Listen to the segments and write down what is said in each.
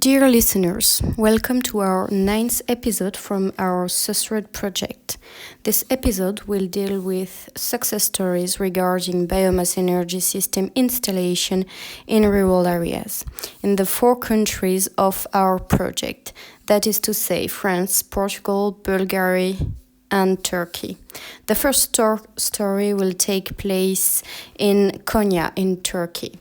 Dear listeners, welcome to our 9th episode from our SUSRUD project. This episode will deal with success stories regarding biomass energy system installation in rural areas in the 4 countries of our project, that is to say France, Portugal, Bulgaria and Turkey. The first story will take place in Konya in Turkey.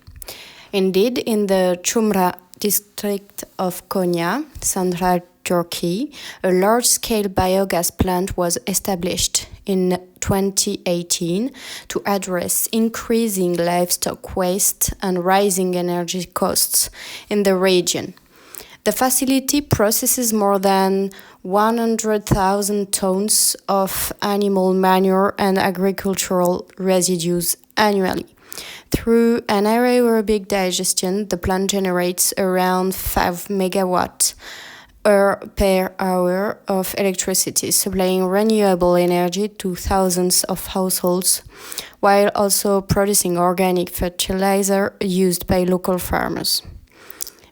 Indeed, in the Çumra district of Konya, central Turkey, a large-scale biogas plant was established in 2018 to address increasing livestock waste and rising energy costs in the region. The facility processes more than 100,000 tons of animal manure and agricultural residues annually. Through anaerobic digestion, the plant generates around 5 megawatts per hour of electricity, supplying renewable energy to thousands of households, while also producing organic fertilizer used by local farmers.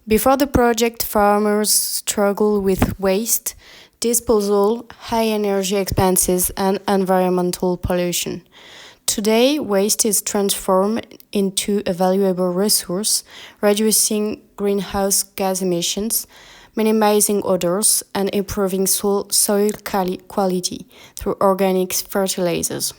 Before the project, farmers struggle with waste, disposal, high energy expenses, and environmental pollution. Today, waste is transformed into a valuable resource, reducing greenhouse gas emissions, minimizing odors, and improving soil quality through organic fertilizers.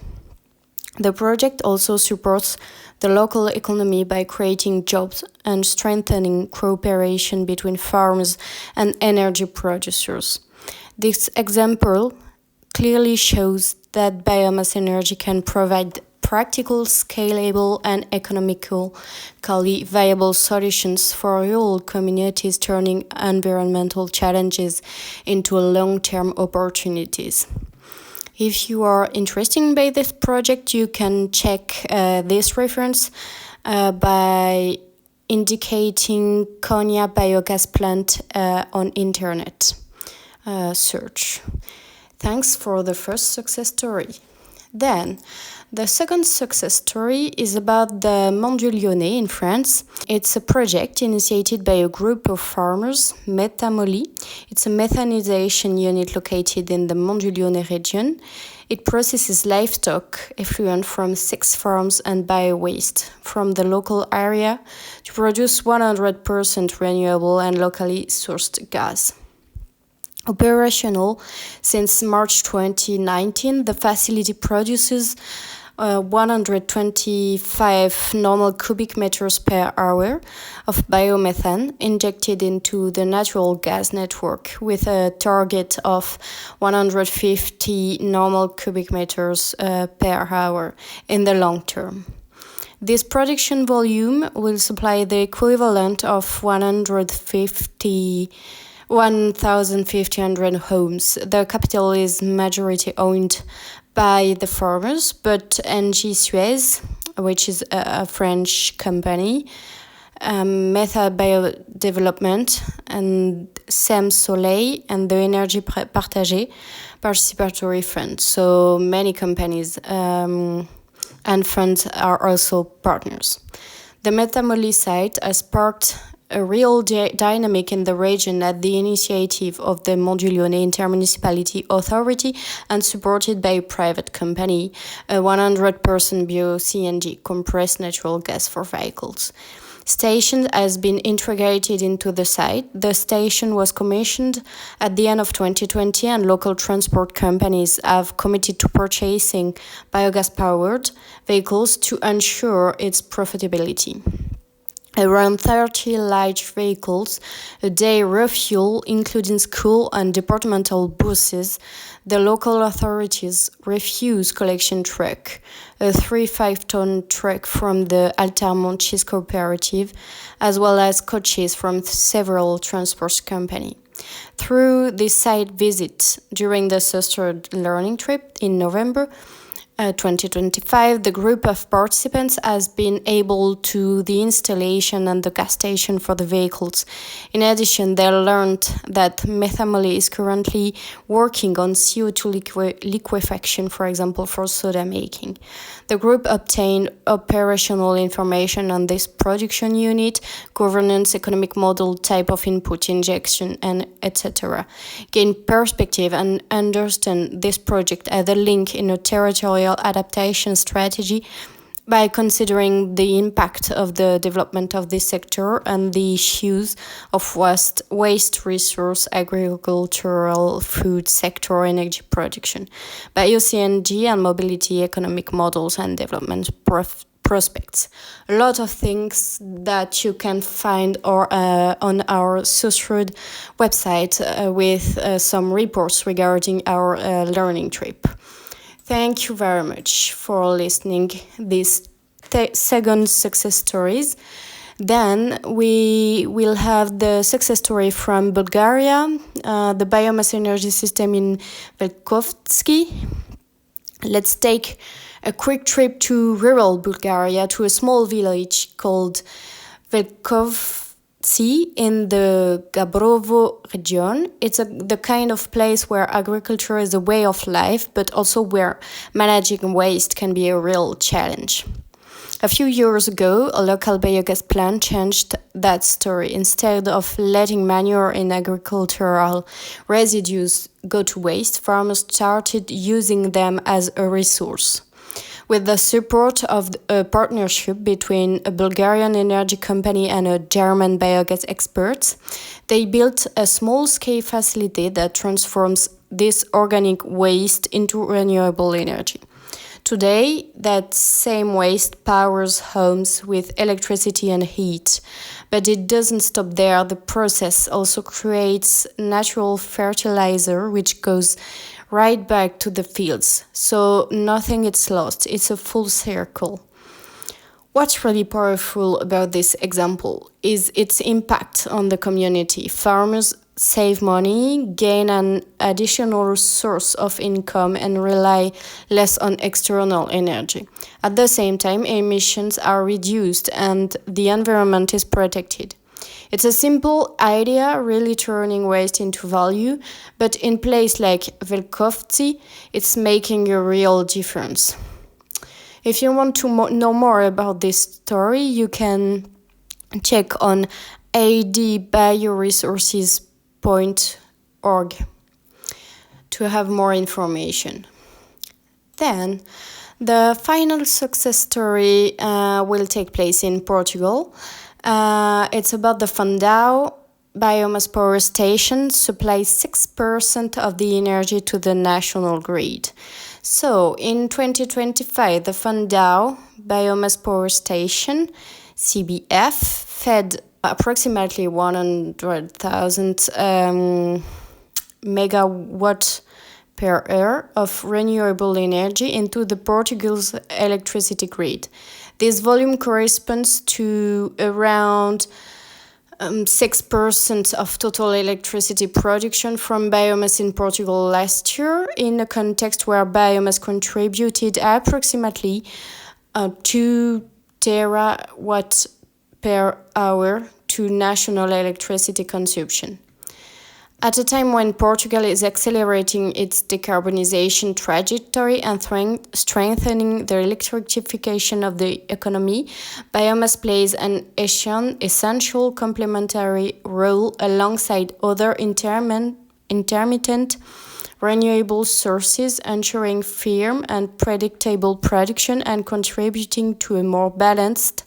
The project also supports the local economy by creating jobs and strengthening cooperation between farmers and energy producers. This example clearly shows that biomass energy can provide practical, scalable, and economically viable solutions for rural communities, turning environmental challenges into long-term opportunities. If you are interested by this project, you can check this reference by indicating Konya biogas plant on internet search. Thanks for the first success story. Then, the second success story is about the Mont du Lyonnais in France. It's a project initiated by a group of farmers, Méthamoly. It's a methanization unit located in the Mont du Lyonnais region. It processes livestock effluent from 6 farms and bio-waste from the local area to produce 100% renewable and locally sourced gas. Operational since March 2019, the facility produces 125 normal cubic meters per hour of biomethane injected into the natural gas network with a target of 150 normal cubic meters per hour in the long term. This production volume will supply the equivalent of 1,500 homes. The capital is majority owned by the farmers, but NG Suez, which is a French company, Méthamoly Biodevelopment, and Sem Soleil, and the Energy Partagée Participatory Fund. So many companies and funds are also partners. The Méthamoly site has sparked a real dynamic in the region at the initiative of the Mont du Lyonnais Intermunicipality Authority and supported by a private company, a 100% bio-CNG, compressed natural gas for vehicles. Station has been integrated into the site. The station was commissioned at the end of 2020 and local transport companies have committed to purchasing biogas-powered vehicles to ensure its profitability. Around 30 large vehicles a day refuel, including school and departmental buses. The local authorities refuse collection truck, a 35-ton truck from the Altermontis cooperative, as well as coaches from several transport companies. Through this site visit during the SUSRUD learning trip in November, 2025, the group of participants has been able to the installation and the gas station for the vehicles. In addition, they learned that Méthamoly is currently working on CO2 liquefaction, for example, for soda making. The group obtained operational information on this production unit, governance, economic model, type of input, injection, and etc. Gain perspective and understand this project as a link in a territorial adaptation strategy by considering the impact of the development of this sector and the issues of waste resource, agricultural, food sector, energy production, bio-CNG and mobility economic models and development prospects. A lot of things that you can find on our SUSRUD website with some reports regarding our learning trip. Thank you very much for listening this second success stories. Then we will have the success story from Bulgaria, the biomass energy system in Velkovtsky. Let's take a quick trip to rural Bulgaria, to a small village called Velkovtsy in the Gabrovo region. It's the kind of place where agriculture is a way of life, but also where managing waste can be a real challenge. A few years ago, a local biogas plant changed that story. Instead of letting manure in agricultural residues go to waste, farmers started using them as a resource. With the support of a partnership between a Bulgarian energy company and a German biogas experts, they built a small-scale facility that transforms this organic waste into renewable energy. Today, that same waste powers homes with electricity and heat. But it doesn't stop there. The process also creates natural fertilizer, which goes right back to the fields. So nothing is lost. It's a full circle. What's really powerful about this example is its impact on the community. Farmers save money, gain an additional source of income, and rely less on external energy. At the same time, emissions are reduced and the environment is protected. It's a simple idea, really turning waste into value, but in place like Velkovtsy, it's making a real difference. If you want to know more about this story, you can check on adbioresources.org to have more information. Then, the final success story will take place in Portugal. It's about the Fundão Biomass Power Station supplies 6% of the energy to the national grid. So, in 2025, the Fundão Biomass Power Station, CBF, fed approximately 100,000 megawatt per hour of renewable energy into the Portugal's electricity grid. This volume corresponds to around 6% of total electricity production from biomass in Portugal last year, in a context where biomass contributed approximately 2 terawatt per hour to national electricity consumption. At a time when Portugal is accelerating its decarbonization trajectory and strengthening the electrification of the economy, biomass plays an essential complementary role alongside other intermittent renewable sources, ensuring firm and predictable production and contributing to a more balanced,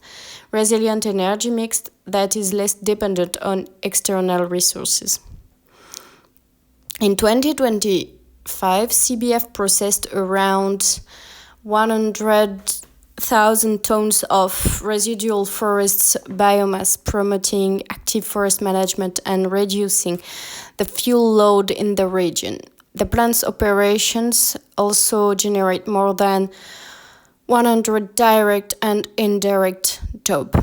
resilient energy mix that is less dependent on external resources. In 2025, CBF processed around 100,000 tons of residual forest biomass, promoting active forest management and reducing the fuel load in the region. The plant's operations also generate more than 100 direct and indirect jobs.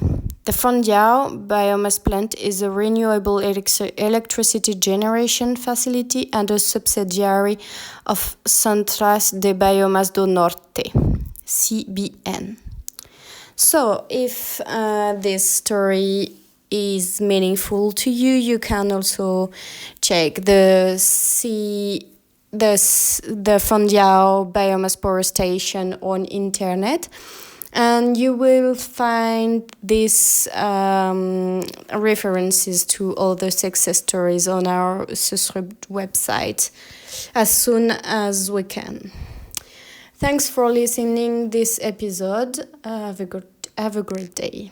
The Fundão Biomass Plant is a renewable electricity generation facility and a subsidiary of Centrais de Biomas do Norte, CBN. So, if this story is meaningful to you, you can also check the Fundão Biomass Power Station on internet, and you will find these references to other success stories on our SUSRUD website as soon as we can. Thanks for listening this episode. Have a great day.